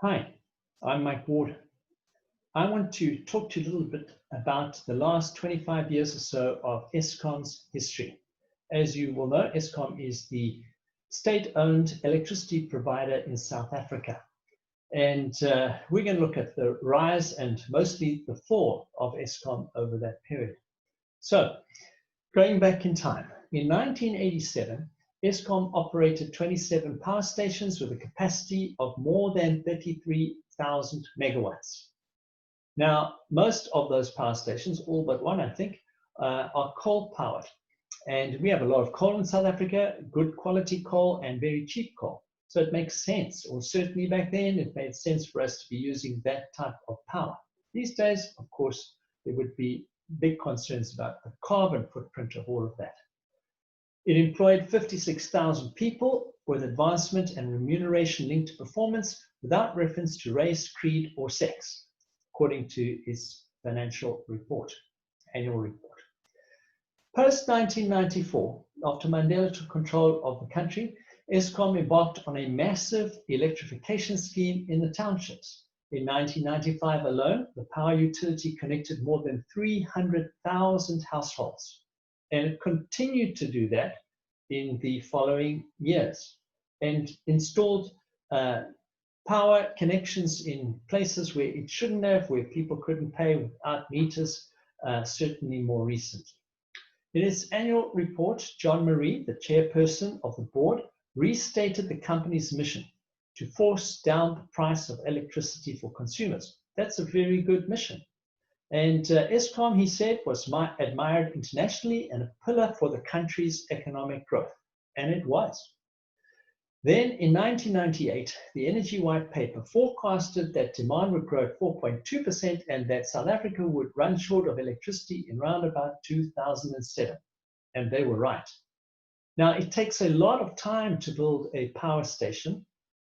Hi, I'm Mike Ward. I want to talk to you a little bit about the last 25 years or so of Eskom's history. As you will know, Eskom is the state-owned electricity provider in South Africa. And we're going to look at the rise and mostly the fall of Eskom over that period. So, going back in time, in 1987, Eskom operated 27 power stations with a capacity of more than 33,000 megawatts. Now, most of those power stations, all but one, I think, are coal-powered. And we have a lot of coal in South Africa, good quality coal and very cheap coal. So it makes sense, or certainly back then, it made sense for us to be using that type of power. These days, of course, there would be big concerns about the carbon footprint of all of that. It employed 56,000 people with advancement and remuneration linked to performance without reference to race, creed, or sex, according to its financial report, annual report. Post-1994, after Mandela took control of the country, Eskom embarked on a massive electrification scheme in the townships. In 1995 alone, the power utility connected more than 300,000 households, and it continued to do that in the following years, and installed power connections in places where it shouldn't have, where people couldn't pay without meters, certainly more recently. In its annual report, John Marie, the chairperson of the board, restated the company's mission to force down the price of electricity for consumers. That's a very good mission. And Eskom, he said, was admired internationally and a pillar for the country's economic growth. And it was. Then in 1998, the Energy White Paper forecasted that demand would grow at 4.2% and that South Africa would run short of electricity in round about 2007. And they were right. Now, it takes a lot of time to build a power station.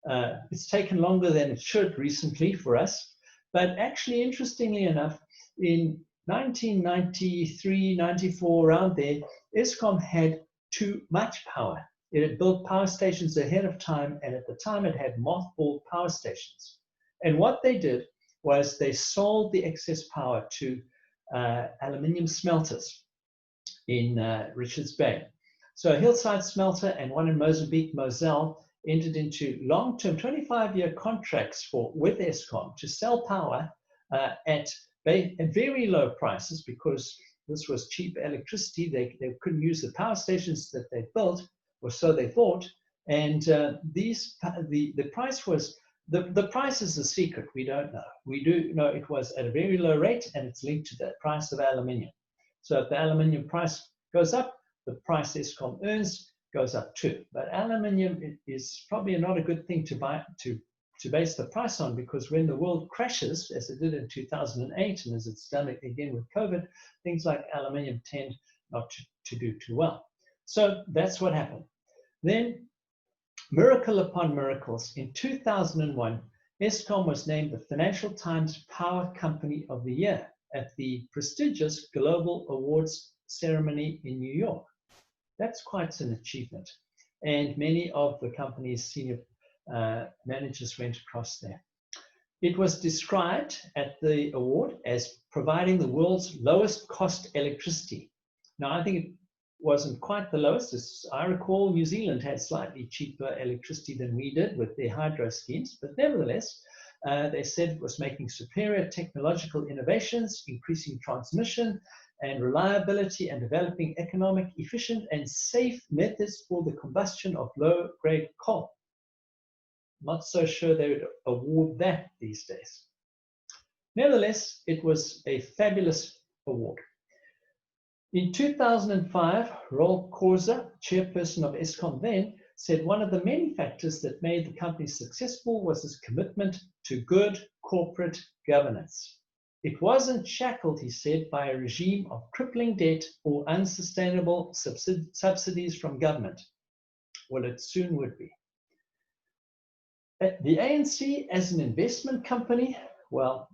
It's taken longer than it should recently for us. But actually, interestingly enough, in 1993, 94, around there, Eskom had too much power. It had built power stations ahead of time, and at the time it had mothballed power stations. And what they did was they sold the excess power to aluminium smelters in Richards Bay. So a Hillside smelter and one in Mozambique, Moselle, entered into long-term 25-year contracts with Eskom to sell power at very low prices, because this was cheap electricity. They couldn't use the power stations that they built, or so they thought. And the price was, the price is the secret. We don't know. We do know it was at a very low rate, and it's linked to the price of aluminium. So if the aluminium price goes up, the price Eskom earns goes up too. But aluminium is probably not a good thing to buy, to base the price on, because when the world crashes, as it did in 2008, and as it's done again with COVID, things like aluminium tend not to do too well. So that's what happened. Then, miracle upon miracles, in 2001, Eskom was named the Financial Times Power Company of the Year at the prestigious Global Awards ceremony in New York. That's quite an achievement. And many of the company's senior managers went across there. It was described at the award as providing the world's lowest cost electricity. Now, I think it wasn't quite the lowest. As I recall, New Zealand had slightly cheaper electricity than we did with their hydro schemes, but nevertheless, they said it was making superior technological innovations, increasing transmission and reliability, and developing economic, efficient, and safe methods for the combustion of low-grade coal. Not so sure they would award that these days. Nevertheless, it was a fabulous award. In 2005, Roel Khoza, chairperson of Eskom then, said one of the many factors that made the company successful was its commitment to good corporate governance. It wasn't shackled, he said, by a regime of crippling debt or unsustainable subsidies from government. Well, it soon would be. The ANC as an investment company, well,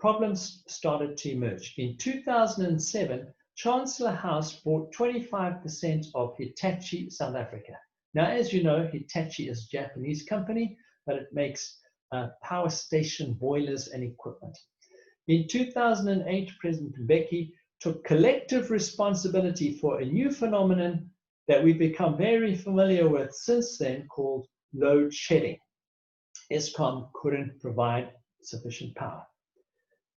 problems started to emerge. In 2007, Chancellor House bought 25% of Hitachi South Africa. Now, as you know, Hitachi is a Japanese company, but it makes power station boilers and equipment. In 2008, President Mbeki took collective responsibility for a new phenomenon that we've become very familiar with since then, called load shedding. Eskom couldn't provide sufficient power.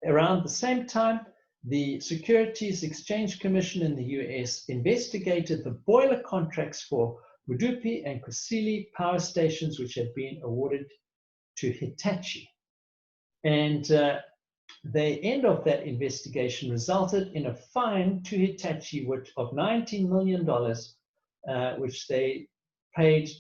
Around the same time, the Securities Exchange Commission in the US investigated the boiler contracts for Medupi and Kusile power stations, which had been awarded to Hitachi. And the end of that investigation resulted in a fine to Hitachi of $19 million, which they paid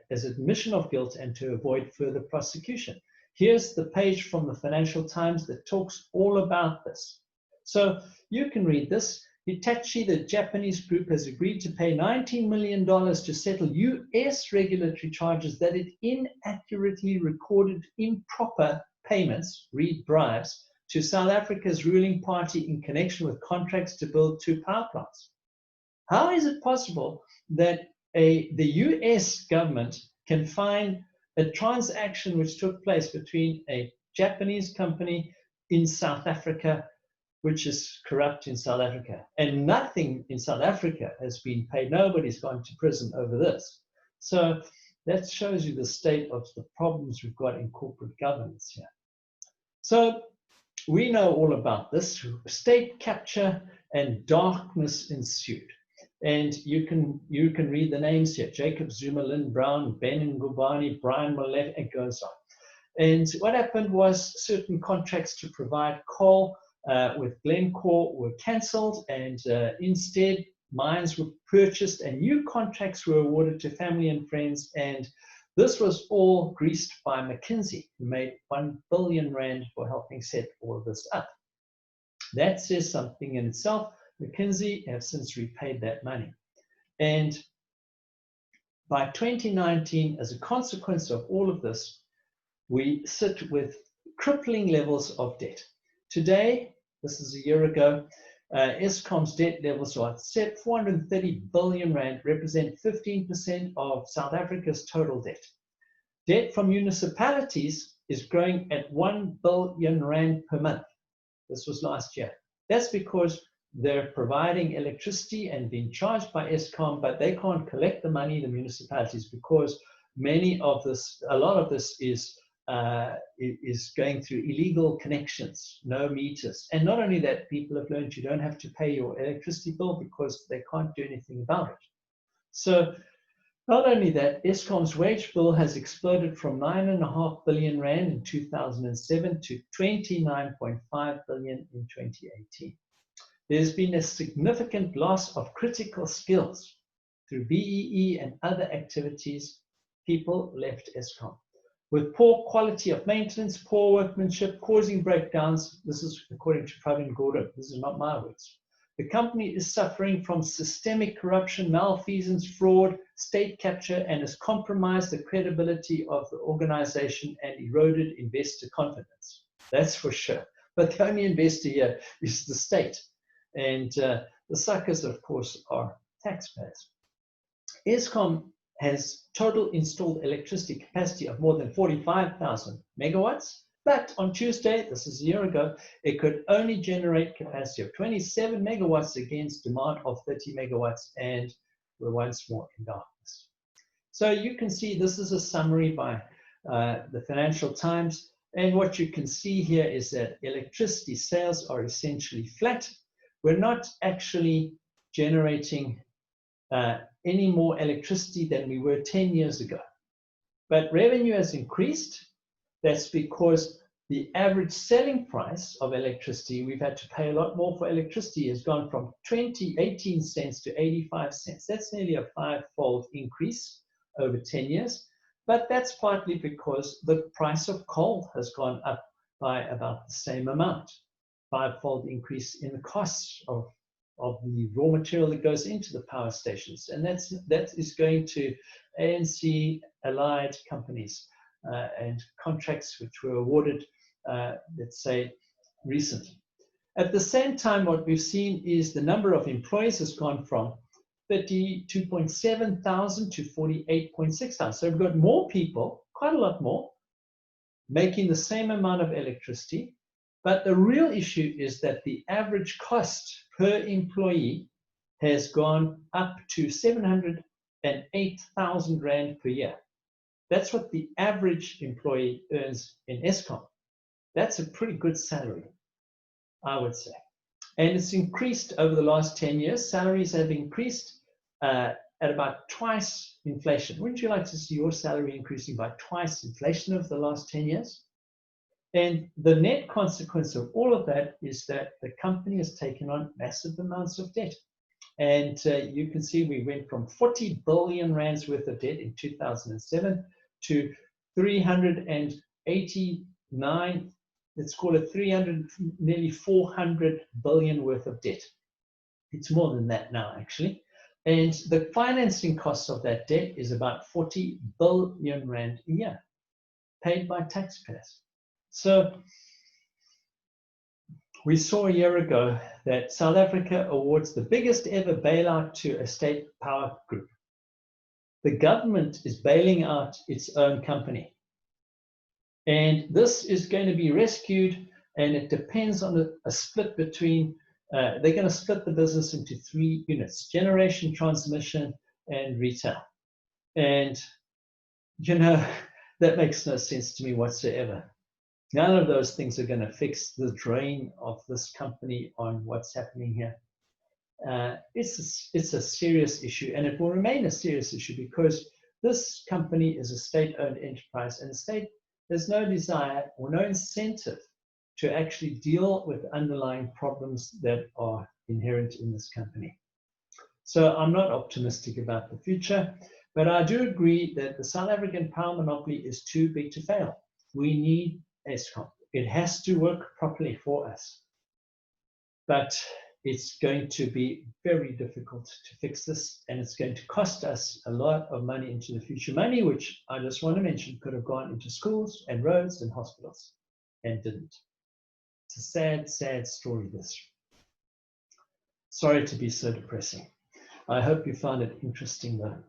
as admission of guilt and to avoid further prosecution. Here's the page from the Financial Times that talks all about this. So you can read this. Hitachi, the Japanese group, has agreed to pay $19 million to settle US regulatory charges that it inaccurately recorded improper payments, read bribes, to South Africa's ruling party in connection with contracts to build 2 power plants. How is it possible that the US government can find a transaction which took place between a Japanese company in South Africa, which is corrupt in South Africa, and nothing in South Africa has been paid? Nobody's gone to prison over this. So that shows you the state of the problems we've got in corporate governance here. So we know all about this. State capture and darkness ensued. And you can read the names here: Jacob Zuma, Lynn Brown, Ben Ngubane, Brian Mollett, it goes on. And what happened was certain contracts to provide coal with Glencore were cancelled, and instead mines were purchased and new contracts were awarded to family and friends. And this was all greased by McKinsey, who made 1 billion rand for helping set all of this up. That says something in itself. McKinsey have since repaid that money. And by 2019, as a consequence of all of this, we sit with crippling levels of debt. Today, this is a year ago, Eskom's debt levels are set 430 billion rand, represent 15% of South Africa's total debt. Debt from municipalities is growing at 1 billion rand per month. This was last year. That's because they're providing electricity and being charged by Eskom, but they can't collect the money, the municipalities, because a lot of this is going through illegal connections, no meters. And not only that, people have learned you don't have to pay your electricity bill because they can't do anything about it. So not only that, Eskom's wage bill has exploded from 9.5 billion rand in 2007 to 29.5 billion in 2018. There's been a significant loss of critical skills through BEE and other activities. People left Eskom with poor quality of maintenance, poor workmanship, causing breakdowns. This is according to Pravin Gordhan. This is not my words. The company is suffering from systemic corruption, malfeasance, fraud, state capture, and has compromised the credibility of the organization and eroded investor confidence. That's for sure. But the only investor here is the state. And the suckers, of course, are taxpayers. Eskom has total installed electricity capacity of more than 45,000 megawatts. But on Tuesday, this is a year ago, it could only generate capacity of 27 megawatts against demand of 30 megawatts, and we're once more in darkness. So you can see this is a summary by the Financial Times. And what you can see here is that electricity sales are essentially flat. We're not actually generating any more electricity than we were 10 years ago. But revenue has increased. That's because the average selling price of electricity, we've had to pay a lot more for electricity, has gone from 18 cents to 85 cents. That's nearly a 5-fold increase over 10 years. But that's partly because the price of coal has gone up by about the same amount. 5-fold increase in the costs of the raw material that goes into the power stations. And that is going to ANC allied companies and contracts which were awarded, let's say, recently. At the same time, what we've seen is the number of employees has gone from 32.7 thousand to 48.6 thousand. So we've got more people, quite a lot more, making the same amount of electricity. But the real issue is that the average cost per employee has gone up to 708,000 Rand per year. That's what the average employee earns in Eskom. That's a pretty good salary, I would say. And it's increased over the last 10 years. Salaries have increased at about twice inflation. Wouldn't you like to see your salary increasing by twice inflation over the last 10 years? And the net consequence of all of that is that the company has taken on massive amounts of debt. And you can see we went from 40 billion rands worth of debt in 2007 to 389, let's call it 300, nearly 400 billion worth of debt. It's more than that now, actually. And the financing cost of that debt is about 40 billion Rand a year, paid by taxpayers. So we saw a year ago that South Africa awards the biggest ever bailout to a state power group. The government is bailing out its own company. And this is going to be rescued, and it depends on a split between, they're going to split the business into 3 units: generation, transmission, and retail. And, you know, that makes no sense to me whatsoever. None of those things are going to fix the drain of this company on what's happening here. It's a serious issue, and it will remain a serious issue because this company is a state-owned enterprise, and the state there's no desire or no incentive to actually deal with underlying problems that are inherent in this company. So I'm not optimistic about the future, but I do agree that the South African power monopoly is too big to fail. We need Eskom. It has to work properly for us. But it's going to be very difficult to fix this, and it's going to cost us a lot of money into the future. Money which I just want to mention could have gone into schools and roads and hospitals, and didn't. It's a sad, sad story, this. Sorry to be so depressing. I hope you found it interesting, though.